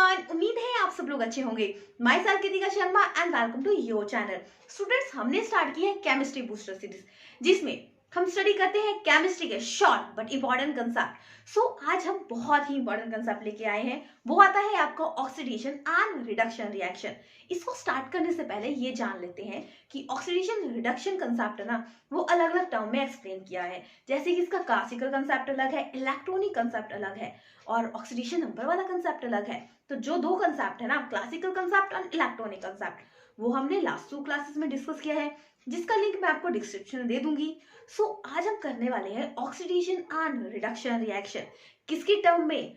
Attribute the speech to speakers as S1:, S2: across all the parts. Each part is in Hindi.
S1: एवरीवन, उम्मीद है आप सब लोग अच्छे होंगे। Myself Kritika Sharma and welcome to your channel. Students, हमने स्टार्ट की है केमिस्ट्री बूस्टर सीरीज, जिसमें हम स्टडी करते हैं केमिस्ट्री के शॉर्ट बट इंपॉर्टेंट कंसेप्ट। सो आज हम बहुत ही इंपॉर्टेंट कंसेप्ट लेके आए हैं। वो आता है आपका ऑक्सीडेशन एंड रिडक्शन रिएक्शन। इसको स्टार्ट करने से पहले ये जान लेते हैं कि ऑक्सीडेशन रिडक्शन कंसेप्ट है ना, वो अलग अलग टर्म में एक्सप्लेन किया है। जैसे कि इसका क्लासिकल कंसेप्ट अलग है, इलेक्ट्रॉनिक कंसेप्ट अलग है और ऑक्सीडेशन नंबर वाला कंसेप्ट अलग है। तो जो दो कंसेप्ट है ना, क्लासिकल कंसेप्ट और इलेक्ट्रॉनिक कंसेप्ट, वो हमने लास्ट 2 क्लासेस में डिस्कस किया है, जिसका लिंक मैं आपको डिस्क्रिप्शन में दे दूंगी। सो आज हम करने वाले हैं ऑक्सीडेशन एंड रिडक्शन रिएक्शन। किसकी टर्म में?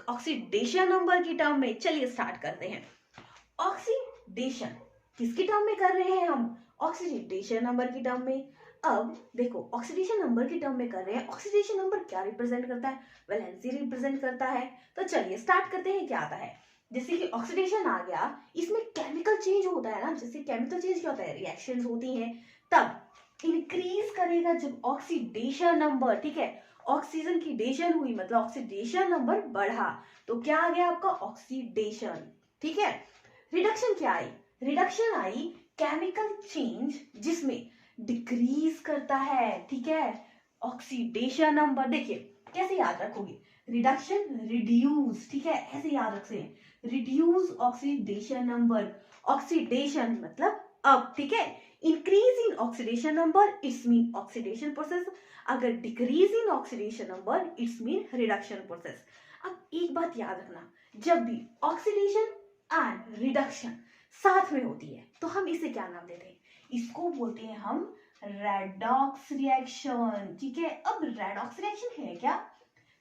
S1: ऑक्सीडेशन नंबर की टर्म में। चलिए स्टार्ट करते हैं। ऑक्सीडेशन किसकी टर्म में कर रहे हैं हम? ऑक्सीडेशन नंबर की टर्म में। अब देखो, ऑक्सीडेशन नंबर की टर्म में कर रहे हैं। ऑक्सीडेशन नंबर क्या रिप्रेजेंट करता है? वैलेंसी रिप्रेजेंट करता है। तो चलिए स्टार्ट करते हैं। क्या आता है? जैसे कि ऑक्सीडेशन आ गया, इसमें केमिकल चेंज होता है ना। जैसे केमिकल चेंज क्या होता है? रिएक्शंस होती हैं। तब इंक्रीज करेगा जब ऑक्सीडेशन नंबर, ठीक है, ऑक्सीजन की डेशन हुई मतलब ऑक्सीडेशन नंबर बढ़ा, तो क्या आ गया आपका? ऑक्सीडेशन। ठीक है। रिडक्शन क्या आई? रिडक्शन आई केमिकल चेंज जिसमें डिक्रीज करता है, ठीक है, ऑक्सीडेशन नंबर। देखिए कैसे याद रखोगे? रिडक्शन रिड्यूस, ठीक है, ऐसे याद रखते हैं। Reduce oxidation number. ऑक्सीडेशन मतलब अब, ठीक है। Increase in oxidation number it's mean oxidation process. अगर decrease in oxidation number it's mean reduction process. अब एक बात याद रखना, जब भी ऑक्सीडेशन एंड रिडक्शन साथ में होती है तो हम इसे क्या नाम देते हैं? इसको बोलते हैं हम रेडॉक्स रिएक्शन, ठीक है। अब रेडॉक्स रिएक्शन है क्या?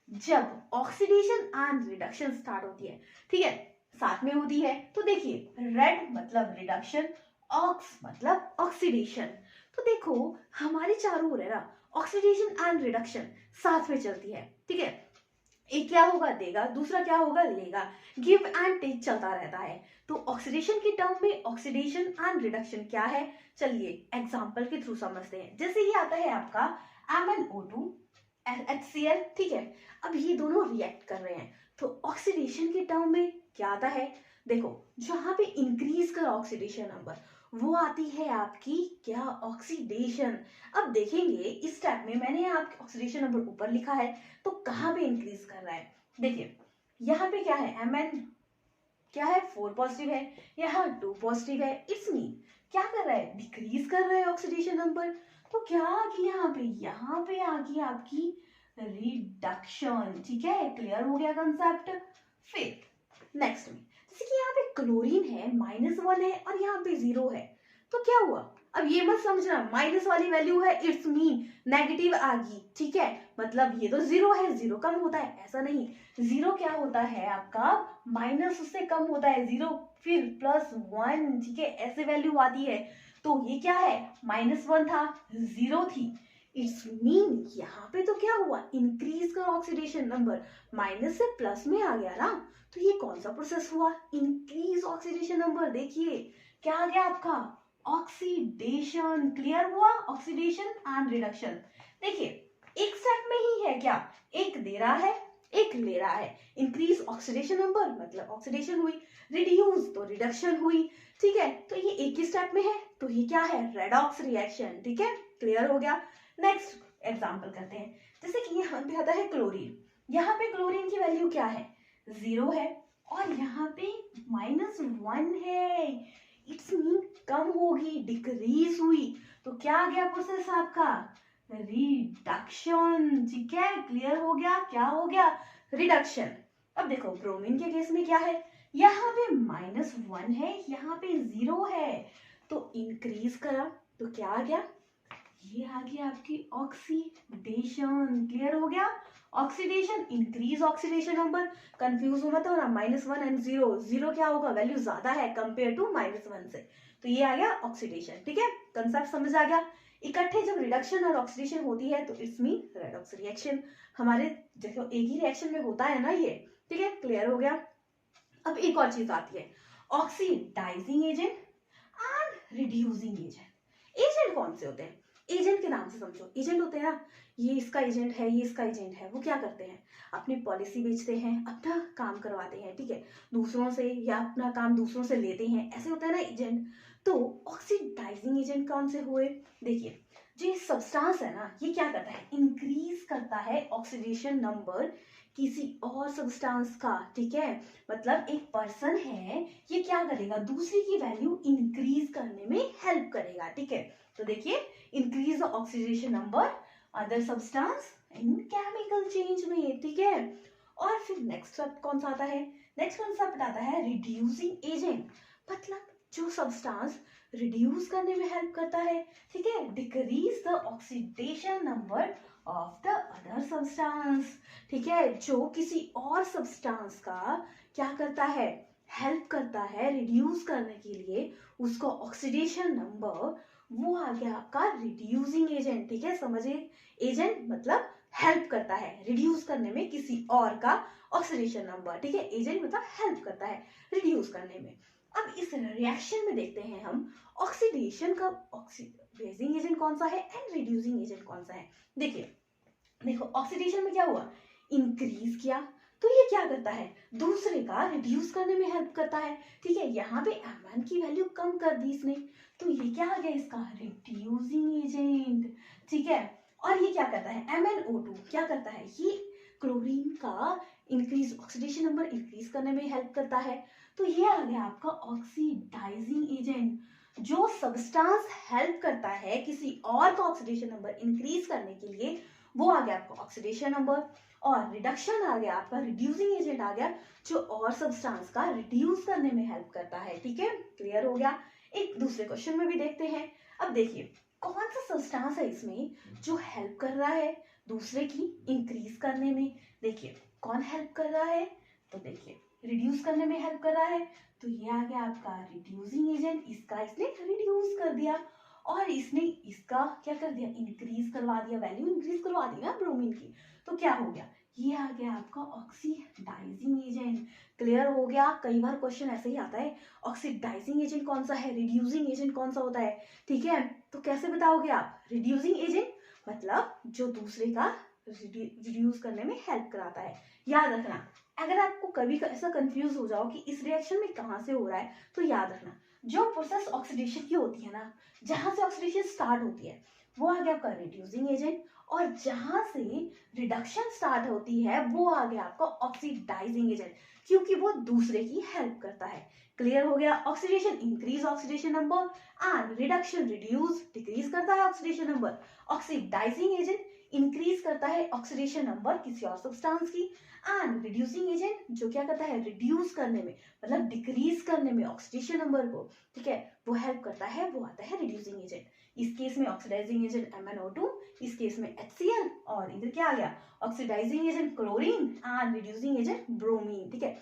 S1: जब ऑक्सीडेशन एंड रिडक्शन स्टार्ट होती है, ठीक है, साथ में होती है, तो देखिए रेड मतलब रिडक्शन, ऑक्स मतलब ऑक्सीडेशन। तो देखो हमारे चारों ओर है ना, ऑक्सीडेशन एंड रिडक्शन साथ में चलती है, ठीक है। एक क्या होगा? देगा, दूसरा क्या होगा? लेगा। गिव एंड टेक चलता रहता है। तो ऑक्सीडेशन की टर्म में ऑक्सीडेशन एंड रिडक्शन क्या है? चलिए एग्जांपल के थ्रू समझते हैं। जैसे ये आता है आपका MnO2 HCl, ठीक है। अब ये दोनों रिएक्ट कर रहे हैं, तो ऑक्सीडेशन की टर्म में क्या आता है? देखो जहां पे इंक्रीज कर ऑक्सीडेशन नंबर, वो आती है आपकी क्या? ऑक्सीडेशन। अब देखेंगे इस स्टेप में मैंने आपके ऑक्सीडेशन नंबर ऊपर लिखा है, तो कहाँ पे इंक्रीज कर रहा है? देखिए यहाँ पे क्या है? Mn क्या है? 4 पॉजिटिव है, यहाँ 2 पॉजिटिव है। इट्स मीन क्या कर रहा है? डिक्रीज कर रहा है ऑक्सीडेशन नंबर। तो क्या आ गई यहाँ पे आ गई आपकी रिडक्शन, ठीक है। क्लियर हो गया कंसेप्ट। फिर नेक्स्ट में जैसे कि यहाँ पे क्लोरीन है, -1 है और यहाँ पे 0 है, तो क्या हुआ? अब ये मत समझना माइनस वाली वैल्यू है इट्स मीन नेगेटिव आ गई, ठीक है, मतलब ये तो 0 है, 0 कम होता है, ऐसा नहीं। 0 क्या होता है आपका? माइनस उससे कम होता है 0, फिर +1, ठीक है, ऐसे वैल्यू आती है। तो ये क्या है? -1 था, 0 थी। इट्स मीन यहाँ पे तो क्या हुआ? इंक्रीज का ऑक्सीडेशन नंबर माइनस से प्लस में आ गया ना। तो ये कौन सा प्रोसेस हुआ? Increase oxidation number. देखिए क्या आ गया आपका? ऑक्सीडेशन। क्लियर हुआ? Oxidation and reduction. देखिए एक स्टेप में ही है क्या? एक दे रहा है, एक ले रहा है। इंक्रीज ऑक्सीडेशन नंबर मतलब ऑक्सीडेशन हुई, रिड्यूस तो रिडक्शन हुई, ठीक है। तो ये एक ही स्टेप में है, तो ये क्या है? रेडॉक्स रिएक्शन, ठीक है। क्लियर हो गया। नेक्स्ट एग्जांपल करते हैं। जैसे कि यहाँ पे आता है क्लोरीन। यहाँ पे क्लोरीन की वैल्यू क्या है? 0 है और यहाँ पे -1 है। इट्स मीन कम होगी, डिक्रीज हुई, तो क्या आ गया प्रोसेस आपका? रिडक्शन, ठीक है। क्लियर हो गया? क्या हो गया? रिडक्शन। अब देखो ब्रोमीन के केस में क्या है? यहाँ पे -1 है, यहाँ पे 0 है, तो इंक्रीज करा तो क्या आ गया? ये आ गया आपकी ऑक्सीडेशन। क्लियर हो गया? Oxidation, increase oxidation number. Confuse हो मत हो ना, -1 एंड 0, 0 क्या होगा? वैल्यू ज्यादा है कंपेयर टू -1 से, तो ये आ गया ऑक्सीडेशन, ठीक है। कंसेप्ट समझ आ गया। इकट्ठे जब रिडक्शन और ऑक्सीडेशन होती है तो इट्स मीन रेडॉक्स रिएक्शन। हमारे देखो एक ही रिएक्शन में होता है ना ये, ठीक है। क्लियर हो गया। अब एक और चीज आती है, oxidizing agent and reducing agent. Agent कौन से होते हैं? एजेंट के नाम से समझो। एजेंट होते हैं ना, ये इसका एजेंट है, ये इसका एजेंट है, वो क्या करते हैं, अपनी पॉलिसी बेचते हैं, अपना काम करवाते हैं, ठीक है, दूसरों से, या अपना काम दूसरों से लेते हैं, ऐसे होता है ना एजेंट। तो ऑक्सीडाइजिंग एजेंट कौन से हुए, देखिए जो ये सब्सटेंस है ना, ये क्या करता है, इंक्रीज करता है ऑक्सीडेशन नंबर किसी और सब्सटेंस का, ठीक है, मतलब एक पर्सन है, ये क्या करेगा, दूसरी की वैल्यू इंक्रीज करने में हेल्प करेगा, ठीक है। तो देखिए, increase the oxidation number other substance in chemical change में, ठीक है। और फिर नेक्स्ट कौन सा आता है, नेक्स्ट कॉन्सेप्ट आता है रिड्यूसिंग एजेंट, मतलब जो सब्सटेंस रिड्यूस करने में हेल्प करता है, ठीक है, decrease the oxidation number of the other substance, ठीक है, जो किसी और सब्सटेंस का क्या करता है, हेल्प करता है रिड्यूस करने के लिए, उसको ऑक्सीडेशन नंबर, वो आ गया आपका रिड्यूसिंग एजेंट, ठीक है, समझिए, एजेंट मतलब हेल्प करता है रिड्यूस करने में किसी और का ऑक्सीडेशन नंबर, ठीक है, एजेंट मतलब हेल्प करता है रिड्यूस करने में। अब इस रिएक्शन में देखते हैं हम ऑक्सीडेशन का, ऑक्सीडाइजिंग एजेंट कौन सा है एंड रिड्यूसिंग एजेंट कौन सा है। देखिए, देखो ऑक्सीडेशन में क्या हुआ, इंक्रीज किया, तो ये क्या करता है, दूसरे का रिड्यूस करने में हेल्प करता है, ठीक है, यहाँ पे Mn की वैल्यू कम कर दी इसने, तो ये क्या आ गया इसका रिड्यूसिंग एजेंट, ठीक है। और ये क्या करता है, MnO2 क्या करता है, ये क्लोरीन का इंक्रीज ऑक्सीडेशन नंबर इंक्रीज करने में हेल्प करता है, तो ये आ गया आपका ऑक्सीडाइजिंग एजेंट। जो सब्सटेंस हेल्प करता है किसी और का ऑक्सीडेशन नंबर इंक्रीज करने के लिए, वो आ गया आपका ऑक्सीडेशन नंबर, और रिडक्शन आ गया आपका रिड्यूसिंग एजेंट आ गया, जो और सब्सटेंस का रिड्यूस करने में हेल्प करता है, ठीक है, क्लियर हो गया। एक दूसरे क्वेश्चन में भी देखते हैं। अब देखिए, कौन सा सब्सटेंस है इसमें जो हेल्प कर रहा है दूसरे की इंक्रीज करने में, देखिए कौन हेल्प कर रहा है, तो देखिए रिड्यूस करने में हेल्प कर रहा है, तो ये आ गया आपका रिड्यूसिंग एजेंट, इसका इसने रिड्यूस कर दिया, और इसने इसका क्या कर दिया, इंक्रीज करवा दिया, वैल्यू इंक्रीज करवा दी ना ब्रोमीन की, तो क्या हो गया, ये आ गया आपका ऑक्सीडाइजिंग एजेंट, क्लियर हो गया। कई बार क्वेश्चन ऐसे ही आता है, ऑक्सीडाइजिंग एजेंट कौन सा है, रिड्यूसिंग एजेंट कौन सा होता है, ठीक है, तो कैसे बताओगे आप, रिड्यूसिंग एजेंट मतलब जो दूसरे का रिड्यूस करने में हेल्प कराता है। याद रखना, अगर आपको कभी ऐसा कंफ्यूज हो जाओ कि इस रिएक्शन में कहाँ से हो रहा है, तो याद रखना जो प्रोसेस ऑक्सीडेशन की होती है ना, जहां से ऑक्सीडेशन स्टार्ट होती है वो आ गया आपका रिड्यूसिंग एजेंट, और जहां से रिडक्शन स्टार्ट होती है वो आ गया आपका ऑक्सीडाइजिंग एजेंट, क्योंकि वो दूसरे की हेल्प करता है। क्लियर हो गया, oxidation increase oxidation number and reduction reduce decrease करता है oxidation number. Oxidising agent increase करता है ऑक्सीडेशन नंबर किसी और सब्सटेंस की, एंड रिड्यूसिंग एजेंट जो क्या करता है, रिड्यूस करने में मतलब डिक्रीज करने में ऑक्सीडेशन नंबर को, ठीक है, वो हेल्प करता है, वो आता है रिड्यूसिंग एजेंट। इस केस में ऑक्सीडाइजिंग एजेंट MnO2, इस केस में HCl, और इधर क्या आ गया, oxidizing agent chlorine and reducing agent bromine, ठीक है।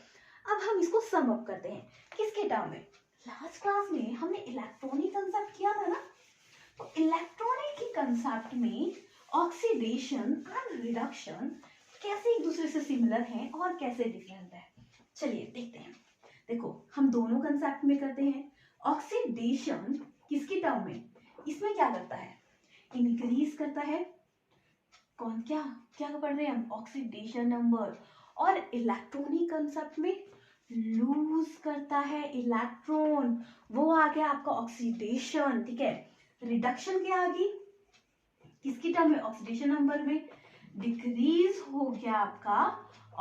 S1: अब हम इसको सम अप करते हैं किसके टर्म में, लास्ट क्लास में हमने इलेक्ट्रॉनिक कंसेप्ट किया था ना, तो इलेक्ट्रॉनिक के कंसेप्ट में ऑक्सीडेशन एंड रिडक्शन कैसे एक दूसरे से सिमिलर हैं और कैसे डिफरेंट है, चलिए देखते हैं। देखो हम दोनों कंसेप्ट में करते हैं। ऑक्सीडेशन किसकी टर्म में, इसमें क्या करता है, इंक्रीज करता है, कौन क्या क्या पढ़ रहे हैं हम, ऑक्सीडेशन नंबर, और इलेक्ट्रॉनिक कंसेप्ट में लूज करता है इलेक्ट्रॉन, वो आ गया आपका ऑक्सीडेशन, ठीक है। रिडक्शन क्या आ गई, किसकी टर्म में, ऑक्सीडेशन नंबर में, डिक्रीज हो गया आपका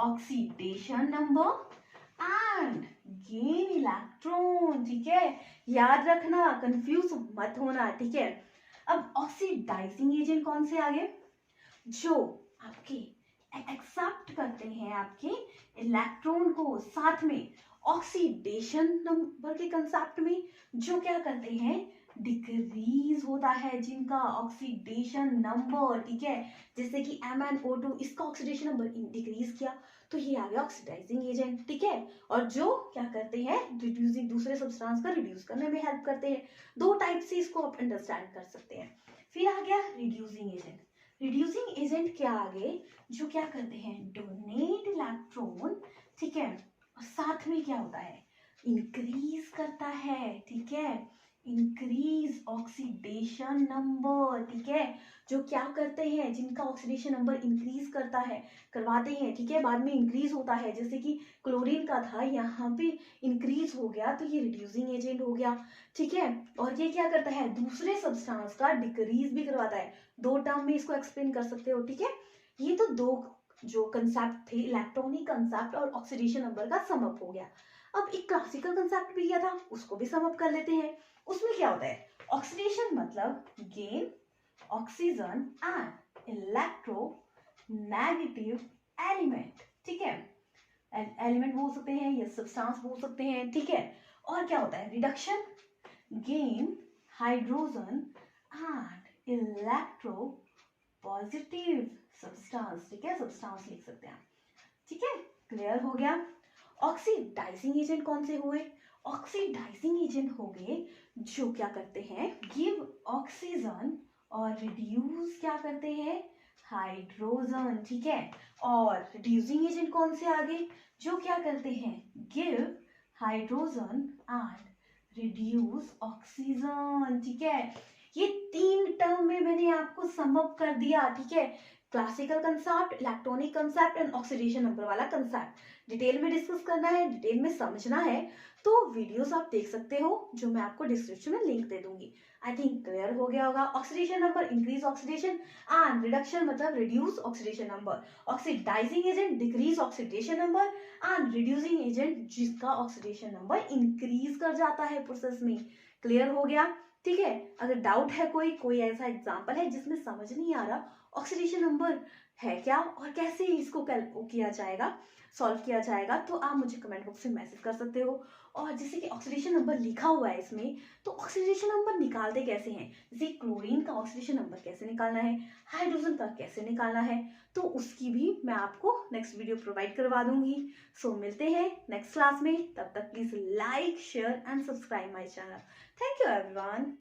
S1: oxidation number and gain electron, ठीक है, याद रखना, कंफ्यूज मत होना, ठीक है। अब ऑक्सीडाइजिंग एजेंट कौन से आगे, जो आपके एक्सेप्ट करते हैं आपके इलेक्ट्रॉन को, साथ में ऑक्सीडेशन नंबर के कंसेप्ट में जो क्या करते हैं, डिक्रीज होता है जिनका ऑक्सीडेशन नंबर, ठीक है, जैसे कि MnO2, इसका ऑक्सीडेशन नंबर डिक्रीज किया, तो ये आ गया ऑक्सीडाइजिंग एजेंट, ठीक है। और जो क्या करते हैं, रिड्यूसिंग, दूसरे सब्सटेंस का रिड्यूस करने में हेल्प करते हैं। दो टाइप से इसको आप अंडरस्टैंड कर सकते हैं। फिर आ गया रिड्यूसिंग एजेंट। रिड्यूसिंग एजेंट क्या आगे, जो क्या करते हैं, डोनेट इलेक्ट्रॉन, ठीक है, और साथ में क्या होता है, इंक्रीज करता है, ठीक है, इंक्रीज ऑक्सीडेशन नंबर, ठीक है, जो क्या करते हैं, जिनका ऑक्सीडेशन नंबर इंक्रीज करवाते हैं, ठीक है, बाद में इंक्रीज होता है, जैसे कि क्लोरीन का था, यहाँ पे इंक्रीज हो गया तो ये रिड्यूसिंग एजेंट हो गया, ठीक है। और ये क्या करता है, दूसरे सब्सटेंस का डिक्रीज भी करवाता है। दो टर्म में इसको एक्सप्लेन कर सकते हो, ठीक है। ये तो दो जो कंसेप्ट थे, इलेक्ट्रॉनिक कंसेप्ट और ऑक्सीडेशन नंबर का सम अप हो गया। अब एक क्लासिकल कंसेप्ट भी दिया था, उसको भी सम अप कर लेते हैं। उसमें क्या होता है, ऑक्सीडेशन मतलब gain oxygen and electronegative element, ठीक है, एलिमेंट बोल सकते हैं या सब्सटेंस बोल सकते हैं, ठीक है। और क्या होता है, reduction gain hydrogen and electro positive substance, ठीक है, सब्सटेंस लिख सकते हैं, ठीक है, क्लियर हो गया। ऑक्सीडाइजिंग एजेंट कौन से हुए, ऑक्सीडाइजिंग एजेंट हो गए जो क्या करते हैं, गिव ऑक्सीजन और रिड्यूस क्या करते हैं, हाइड्रोजन, ठीक है। और रिड्यूसिंग एजेंट कौन से आ गए, जो क्या करते हैं, give hydrogen and reduce oxygen, ठीक है। ये तीन टर्म में मैंने आपको सम अप कर दिया, ठीक है, classical concept, electronic concept and oxidation number वाला कंसेप्ट। डिटेल में डिस्कस करना है, डिटेल में समझना है तो वीडियोस आप देख सकते हो, जो मैं आपको डिस्क्रिप्शन में लिंक दे दूंगी। आई थिंक क्लियर हो गया होगा। Oxidation number increase oxidation and reduction मतलब reduce oxidation number, oxidising agent decrease oxidation number and reducing agent जिसका ऑक्सीडेशन नंबर इंक्रीज कर जाता है प्रोसेस में। क्लियर हो गया, ठीक है। अगर डाउट है कोई ऐसा एग्जांपल है जिसमें समझ नहीं आ रहा ऑक्सीडेशन नंबर है क्या और कैसे इसको किया जाएगा, सॉल्व किया जाएगा, तो आप मुझे कमेंट बॉक्स में मैसेज कर सकते हो। और जैसे कि ऑक्सीडेशन नंबर लिखा हुआ है इसमें, तो ऑक्सीडेशन नंबर निकालते कैसे हैं, जैसे क्लोरीन का ऑक्सीडेशन नंबर कैसे निकालना है, हाइड्रोजन का कैसे निकालना है, तो उसकी भी मैं आपको नेक्स्ट वीडियो प्रोवाइड करवा दूंगी। सो मिलते हैं नेक्स्ट क्लास में, तब तक please like share and subscribe my channel. Thank you everyone.